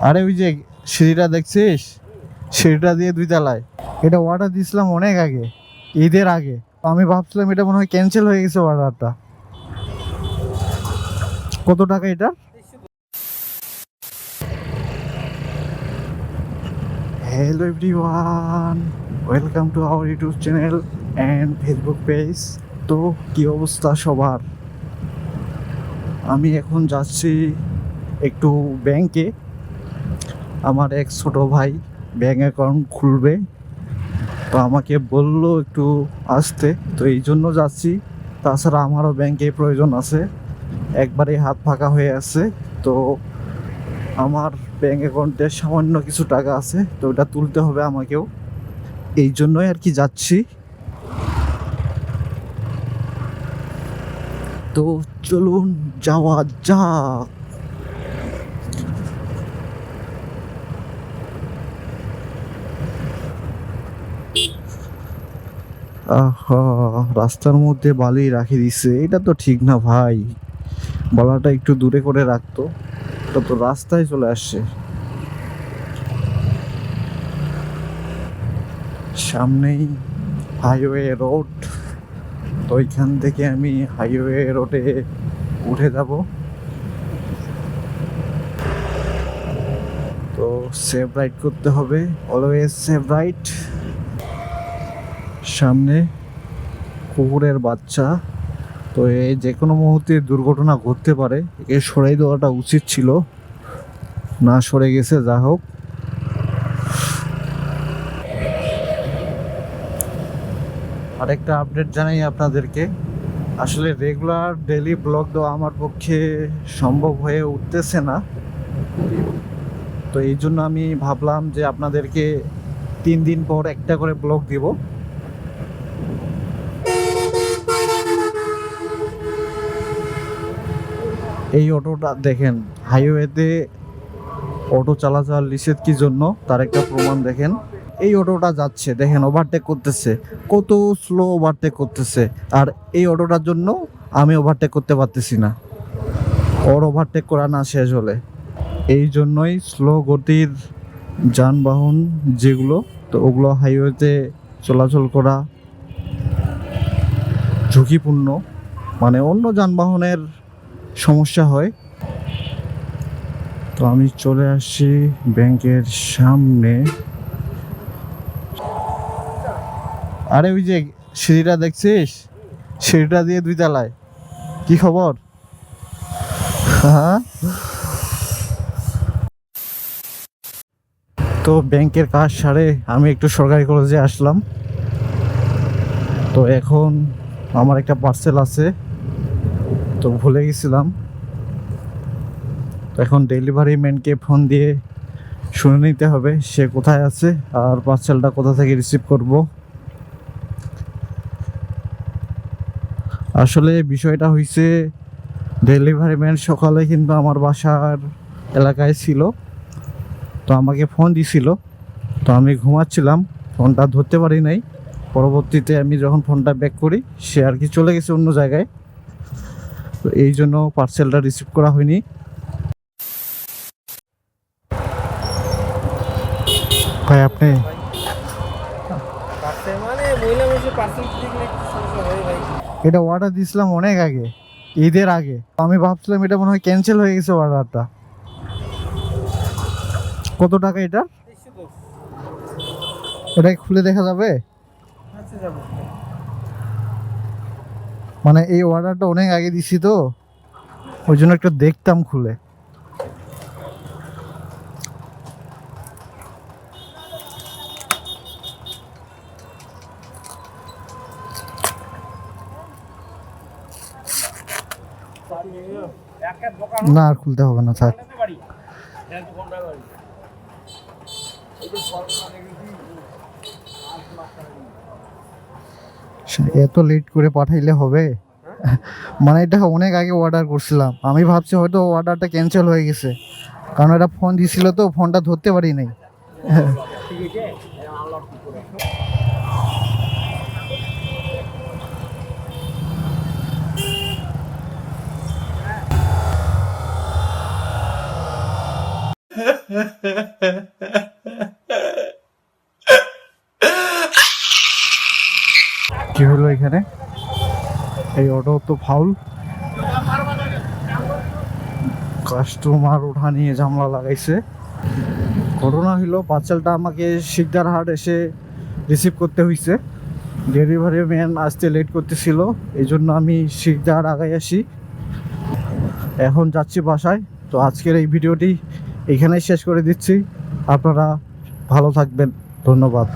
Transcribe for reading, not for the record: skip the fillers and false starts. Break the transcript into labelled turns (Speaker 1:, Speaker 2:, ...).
Speaker 1: আরে ওই যে সিঁড়িটা দেখছিস, সিঁড়িটা দিয়ে 2 তলায়, এটা অর্ডার দিয়েছিলাম অনেক আগে, ঈদের আগে। আমি ভাবছিলাম এটা মনে হয় ক্যান্সেল হয়ে গেছে অর্ডারটা। কত টাকা এটা? Hello everyone, welcome to our YouTube channel and Facebook page. তো কি অবস্থা সবার? আমি এখন যাচ্ছি একটু ব্যাংকে। আমার এক ছোট ভাই ব্যাংক অ্যাকাউন্ট খুলবে, তো আমাকে বললো একটু আসতে, তো এই জন্য যাচ্ছি। তাছাড়া আমারও ব্যাংকে প্রয়োজন আছে, একবারে হাত ফাঁকা হয়ে আছে। তো আমার ব্যাংক অ্যাকাউন্টে সামান্য কিছু টাকা আছে, তো ওটা তুলতে হবে আমাকেও, এই জন্যই আর কি যাচ্ছি। তো চলুন যাওয়া যাক। আহা, রাস্তার মধ্যে বালি রাখি দিছে, এটা তো ঠিক না ভাই। বালাটা একটু দূরে করে রাখতো, তো তো রাস্তায় চলে আসছে। সামনেই হাইওয়ে রোড, তো ওইখান থেকে আমি হাইওয়ে রোডে উঠে যাব। তো সেভ রাইট করতে হবে, অলওয়েজ সেভ রাইট। সামনে কুকুরের বাচ্চা, তো এই যে কোনো মুহূর্তে দুর্ঘটনা ঘটতে পারে, একে সরাই দেওয়াটা উচিত ছিল, না সরে গেছে, যা হোক। আরেকটা আপডেট জানাই আপনাদেরকে, আসলে রেগুলার ডেইলি ব্লগ দেওয়া আমার পক্ষে সম্ভব হয়ে উঠতেছে না, তো এই জন্য আমি ভাবলাম যে আপনাদেরকে 3 দিন পর একটা করে ব্লগ দিব। এই অটোটা দেখেন, হাইওয়েতে অটো চলাচল নিষেধ কি জন্য তার একটা প্রমাণ দেখেন। এই অটোটা যাচ্ছে, দেখেন ওভারটেক করতেছে, কত স্লো ওভারটেক করতেছে। আর এই অটোটার জন্য আমি ওভারটেক করতে পারতেছি না, ওর ওভারটেক করা না শেষ হলে। এই জন্যই স্লো গতির যানবাহন যেগুলো, তো ওগুলো হাইওয়েতে চলাচল করা ঝুঁকিপূর্ণ, মানে অন্য যানবাহনের সমস্যা হয়। তো আমি চলে আসছি ব্যাংকের সামনে। আরে ওই যে সিঁড়িটা দেখছিস, সিঁড়িটা দিয়ে 2 তলায়, কি খবর? হ্যাঁ, তো ব্যাংকের কাজ সারে আমি একটু সরকারি কলেজে আসলাম। তো এখন আমার একটা পার্সেল আছে, তো ভুলে গেছিলাম। তো এখন ডেলিভারি ম্যানকে ফোন দিয়ে শুনে নিতে হবে সে কোথায় আছে আর পার্সেলটা কোথা থেকে রিসিভ করব। আসলে বিষয়টা হয়েছে, ডেলিভারি ম্যান সকালে কিন্তু আমার বাসার এলাকায় ছিল, তো আমাকে ফোন দিছিল, তো আমি ঘুমাচ্ছিলাম, ফোনটা ধরতে পারি নাই। পরবর্তীতে আমি যখন ফোনটা ব্যাক করি, সে আর কি চলে গেছে অন্য জায়গায়, তো এই জন্য পার্সেলটা রিসিভ করা হয়নি। ভাই আপনি এটা অর্ডার দিয়েছিলাম অনেক আগে, ঈদের আগে। আমি ভাবছিলাম এটা মনে হয় ক্যান্সেল হয়ে গেছে অর্ডারটা। কত টাকা এটা? এটা খুলে দেখা যাবে? মানে এই অর্ডারটা অনেক আগে দিছি, তো ওই জন্য একটু দেখতাম খুলে। না আর খুলতে হবে না, থাক। এত লেট করে পাঠাইলে হবে? মানে এটা অনেক আগে অর্ডার করছিলাম, আমি ভাবছি হয়তো অর্ডারটা ক্যান্সেল হয়ে গেছে, কারণ এটা ফোন দিছিল তো ফোনটা ধরতে পারি নাই। কি হলো এখানে? এই অটো তো ফাউল, কাস্টমার ওঠা নিয়ে ঝামেলা লাগাইছে। ঘটনা হইলো পার্সেলটা আমাকে শিকদার হাট এসে রিসিভ করতে হয়েছে। ডেলিভারি ম্যান আসতে লেট করতেছিল, এই জন্য আমি শিকদার আগাই আসি। এখন যাচ্ছি বাসায়। তো আজকের এই ভিডিওটি এখানেই শেষ করে দিচ্ছি। আপনারা ভালো থাকবেন, ধন্যবাদ।